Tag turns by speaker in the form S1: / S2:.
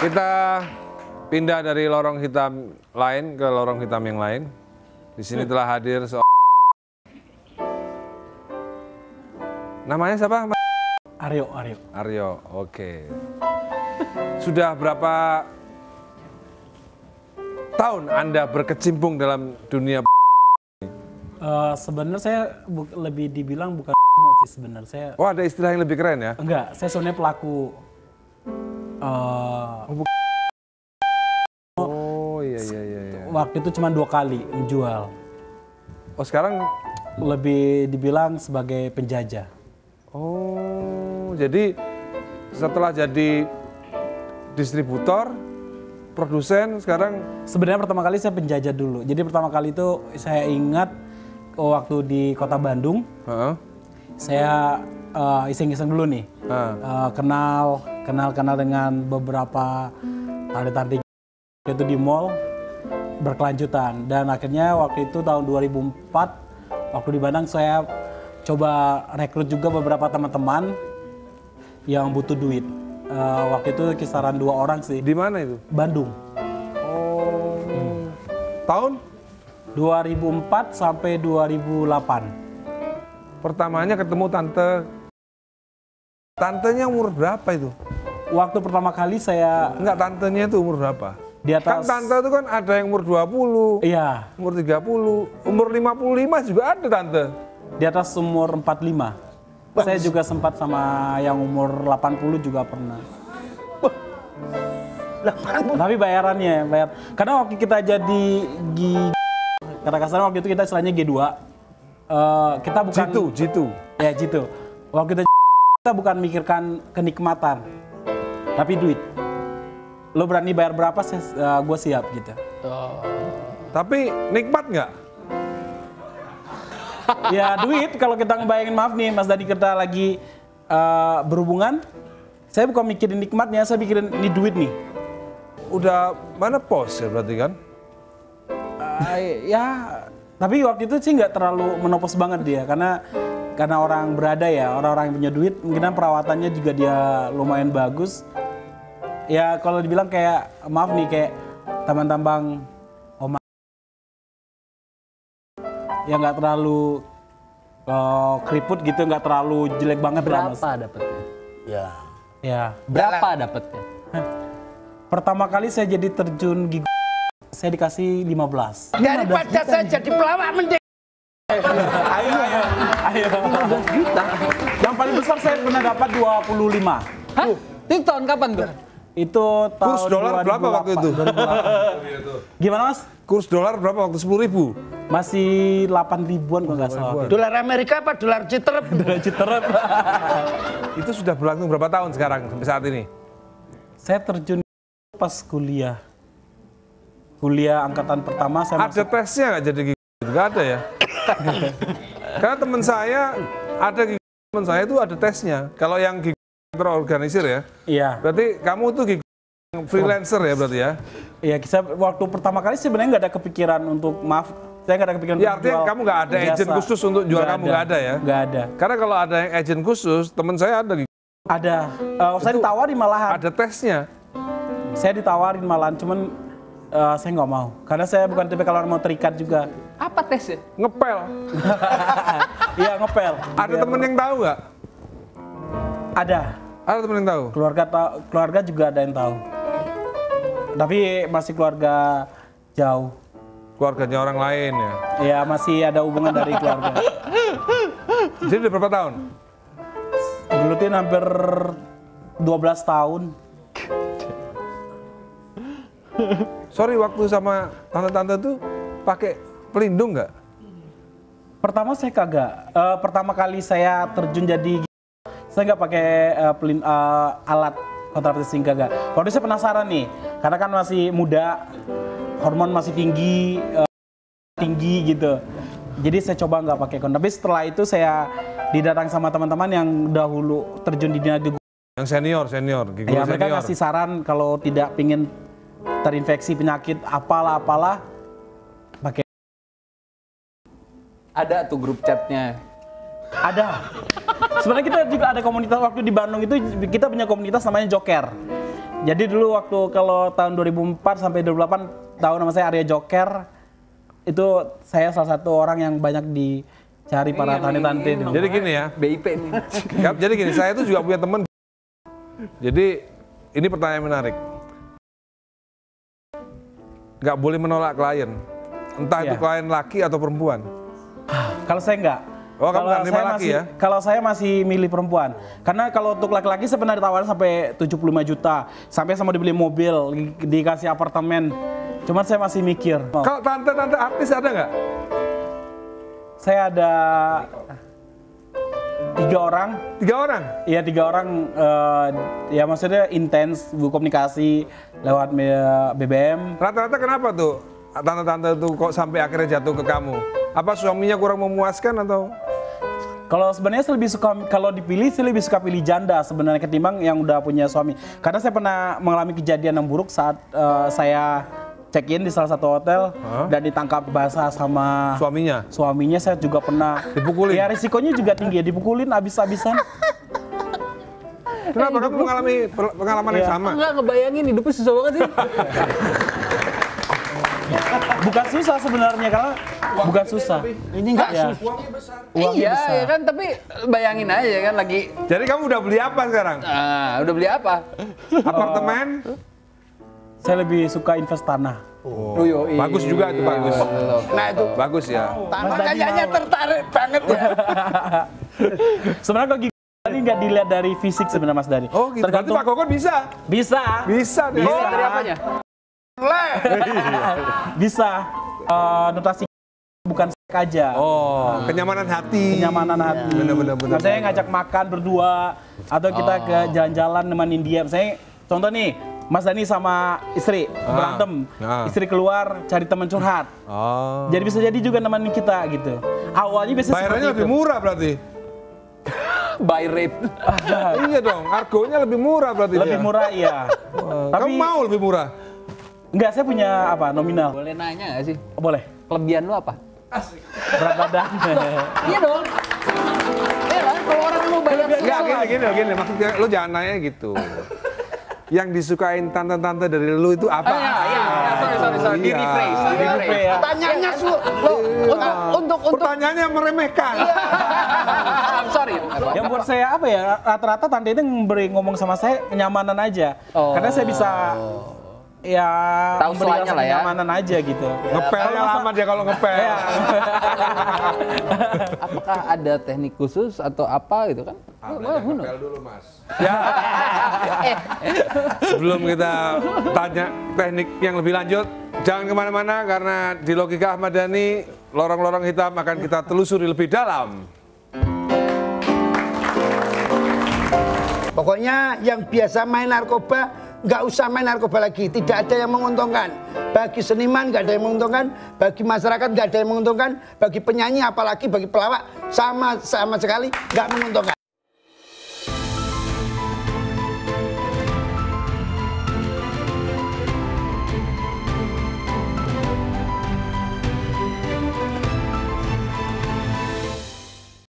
S1: Kita pindah dari lorong hitam lain ke lorong hitam yang lain. Di sini telah hadir namanya siapa?
S2: Aryo.
S1: Aryo, oke. Sudah berapa tahun Anda berkecimpung dalam dunia?
S2: Sebenarnya saya lebih dibilang bukan sih sebenarnya. Saya
S1: Oh, ada istilah yang lebih keren ya?
S2: enggak, saya sebenarnya pelaku.
S1: Oh iya.
S2: Waktu itu cuma 2 kali menjual.
S1: Oh sekarang?
S2: Lebih dibilang sebagai penjajah.
S1: Oh, jadi setelah jadi distributor, produsen, sekarang?
S2: Sebenarnya pertama kali saya penjajah dulu. Jadi pertama kali itu saya ingat waktu di kota Bandung. Saya iseng-iseng dulu nih. Kenal dengan beberapa tante-tante itu di mall berkelanjutan. Dan akhirnya waktu itu tahun 2004 waktu di Bandung saya coba rekrut juga beberapa teman-teman yang butuh duit. Waktu itu kisaran 2 orang sih.
S1: Di mana itu?
S2: Bandung.
S1: Oh. Tahun?
S2: 2004 sampai 2008.
S1: Pertamanya ketemu tantenya umur berapa itu?
S2: Waktu pertama kali saya...
S1: Enggak, tantenya itu umur berapa?
S2: Di atas...
S1: Kan tante itu kan ada yang umur 20,
S2: iya,
S1: umur 30, umur 55 juga ada tante.
S2: Di atas umur 45. Saya juga sempat sama yang umur 80 juga pernah.
S1: 80?
S2: Tapi bayarannya, karena waktu kita jadi kata kasarnya waktu itu kita istilahnya G2. Kita bukan...
S1: Jitu.
S2: Ya, jitu. Waktu kita bukan mikirkan kenikmatan, tapi duit. Lo berani bayar berapa, gue siap gitu.
S1: Tapi nikmat nggak?
S2: Ya duit, kalau kita ngebayangin, maaf nih Mas Dani, kita lagi berhubungan, saya bukan mikirin nikmatnya, saya mikirin ini duit nih.
S1: Udah mana pos ya berarti kan?
S2: Ya, tapi waktu itu sih nggak terlalu menopos banget dia, karena orang berada ya, orang-orang yang punya duit, mungkin perawatannya juga dia lumayan bagus. Ya kalau dibilang kayak, maaf nih, kayak tambang-tambang oma yang nggak terlalu keriput gitu, nggak terlalu jelek banget.
S3: Berapa dapetnya?
S2: Ya.
S3: Berapa dapetnya?
S2: Pertama kali saya jadi terjun gig, saya dikasih 15.
S4: Daripada saya jadi pelawak mending.
S2: Ayo. 15 juta. Yang paling besar saya pernah dapat 25.
S3: Hah? Itu tahun kapan tuh?
S2: Itu tahun
S1: Kurs dolar berapa waktu itu?
S2: 2008. Gimana Mas?
S1: Kurs dolar berapa waktu 10.000?
S2: Masih 8 ribuan kalau nggak salah.
S4: Dolar Amerika apa dolar Citerep?
S2: Dolar Citerep.
S1: Itu sudah berlangsung berapa tahun sekarang sampai saat ini?
S2: Saya terjun pas kuliah. Kuliah angkatan pertama saya
S1: Ada tesnya nggak jadi gigi? Nggak ada ya? Karena teman saya ada gigi, teman saya itu ada tesnya. Kalau yang gigi terorganisir ya?
S2: Iya.
S1: Berarti kamu tuh gigi freelancer ya berarti ya?
S2: Iya, waktu pertama kali sebenarnya nggak ada kepikiran untuk, maaf, saya nggak ada kepikiran
S1: Ya
S2: untuk
S1: artinya
S2: jual
S1: kamu nggak ada
S2: jasa.
S1: agent khusus untuk jual kamu, nggak ada ya?
S2: Nggak ada.
S1: Karena kalau ada yang agent khusus, teman saya ada gigi.
S2: Ada. Saya ditawarin malahan.
S1: Ada tesnya.
S2: Saya ditawarin malahan, cuman saya nggak mau. Karena saya bukan tipe kalau mau terikat juga.
S3: Apa tesnya?
S1: Ngepel.
S2: Iya, ngepel.
S1: Ada temen yang tahu nggak?
S2: Ada.
S1: Ada temen yang tahu?
S2: Keluarga juga ada yang tahu. Tapi masih keluarga jauh.
S1: Keluarganya orang lain ya?
S2: Ya, masih ada hubungan dari keluarga.
S1: Jadi udah berapa tahun?
S2: Gelutin hampir 12 tahun.
S1: Sorry, waktu sama tante-tante tuh pakai pelindung nggak?
S2: Pertama saya kagak. Pertama kali saya terjun jadi, saya nggak pakai alat kontrasepsi, kagak. Waktu itu saya penasaran nih, karena kan masih muda, hormon masih tinggi gitu. Jadi saya coba nggak pakai kondom. Tapi setelah itu saya didatang sama teman-teman yang dahulu terjun di dunia gigi.
S1: Yang senior,
S2: Ya, mereka ngasih saran kalau tidak pingin terinfeksi penyakit apalah pakai.
S3: Ada tuh grup chatnya.
S2: Ada. Sebenarnya kita juga ada komunitas waktu di Bandung itu, kita punya komunitas namanya Joker. Jadi dulu waktu kalau tahun 2004 sampai 2008 tahu nama saya Arya Joker. Itu saya salah satu orang yang banyak dicari para tante-tante itu.
S1: Jadi gini ya.
S3: BIP nih.
S1: Jadi gini, saya itu juga punya teman. Jadi ini pertanyaan menarik. Nggak boleh menolak klien. Entah itu
S2: Iya.
S1: klien laki atau perempuan.
S2: Kalau saya enggak.
S1: Oh, kamu nggak nerima
S2: saya
S1: laki
S2: masih,
S1: ya?
S2: Kalau saya masih milih perempuan. Karena kalau untuk laki-laki saya pernah ditawarin sampai 75 juta. Sampai sama dibeli mobil, dikasih apartemen. Cuman saya masih mikir.
S1: Kalau tante-tante artis ada nggak?
S2: Saya ada 3 orang.
S1: 3 orang?
S2: Iya 3 orang. Ya maksudnya intens komunikasi lewat BBM.
S1: Rata-rata kenapa tuh tante-tante tuh kok sampai akhirnya jatuh ke kamu? Apa suaminya kurang memuaskan atau?
S2: Kalau sebenarnya saya lebih suka, kalau dipilih saya lebih suka pilih janda sebenarnya ketimbang yang udah punya suami. Karena saya pernah mengalami kejadian yang buruk saat saya check-in di salah satu hotel dan ditangkap basah sama
S1: Suaminya?
S2: suaminya. Saya juga pernah
S1: Dipukulin?
S2: Ya risikonya juga tinggi ya, dipukulin abis-abisan.
S1: Kenapa kamu mengalami pengalaman yang
S2: Iya.
S1: sama?
S3: Enggak ngebayangin hidupnya susah banget sih.
S2: Bukan susah sebenarnya karena bukan susah.
S4: Ini nggak
S2: Ya. Uangnya
S3: Iya,
S2: besar.
S3: ya kan, tapi bayangin aja kan lagi.
S1: Jadi kamu udah beli apa sekarang?
S3: Udah beli apa?
S1: Apartemen?
S2: Saya lebih suka invest tanah.
S3: Oh, yo, iya.
S1: Bagus juga itu, bagus.
S4: Nah itu
S1: Bagus ya.
S4: tanah kayaknya tertarik banget ya.
S2: Sebenarnya kalau gigi ini nggak dilihat dari fisik sebenarnya Mas Dani.
S1: Oh gitu, berarti Pak Kokon bisa?
S2: Bisa.
S1: Bisa deh.
S3: Bisa dari apanya?
S2: Bisa. Notasi bukan sek aja.
S1: Oh, kenyamanan hati.
S2: Kenyamanan hati.
S1: Bener-bener.
S2: Saya ngajak makan berdua atau kita ke jalan-jalan nemenin dia. Misalnya contoh nih, Mas Dani sama istri berantem, istri keluar cari teman curhat.
S1: Oh.
S2: Jadi bisa jadi juga nemenin kita gitu. Awalnya biasanya
S1: Bayarannya
S2: seperti
S1: lebih
S2: itu.
S1: murah berarti.
S3: Buy rate.
S1: Iya dong, argonya lebih murah berarti.
S2: Lebih
S1: dia.
S2: murah iya.
S1: Kamu mau lebih murah?
S2: Enggak, saya punya apa nominal.
S3: Boleh nanya nggak sih?
S2: Boleh.
S3: Kelebihan lu apa?
S2: Berat badan.
S3: Iya dong. Iya kan, kalau orang mau bayar
S1: Enggak,
S3: sesuatu.
S1: gini. Maksudnya lu jangan nanya gitu. Yang disukain tante-tante dari lu itu apa?
S3: Iya. Sorry. Di rephrase.
S2: Di rephrase ya.
S4: Tanyanya untuk
S1: Pertanyaannya meremehkan.
S3: I'm sorry.
S2: Yang buat saya apa ya, rata-rata tante itu ngomong sama saya kenyamanan aja. Karena saya bisa ya
S3: Tahu
S2: memberi
S3: selanya
S2: rasa
S3: lah ya.
S2: kenyamanan aja gitu.
S1: Ngepelnya lama dia kalau ngepel.
S2: Iya.
S3: Apakah ada teknik khusus atau apa gitu kan?
S1: Ngepel dulu, Mas. Ya. Sebelum kita tanya teknik yang lebih lanjut, jangan kemana-mana karena di Logika Ahmad Dhani, lorong-lorong hitam akan kita telusuri lebih dalam.
S4: Pokoknya yang biasa main narkoba nggak usah main narkoba lagi, tidak ada yang menguntungkan. Bagi seniman nggak ada yang menguntungkan, bagi masyarakat nggak ada yang menguntungkan, bagi penyanyi apalagi bagi pelawak sama sekali nggak menguntungkan.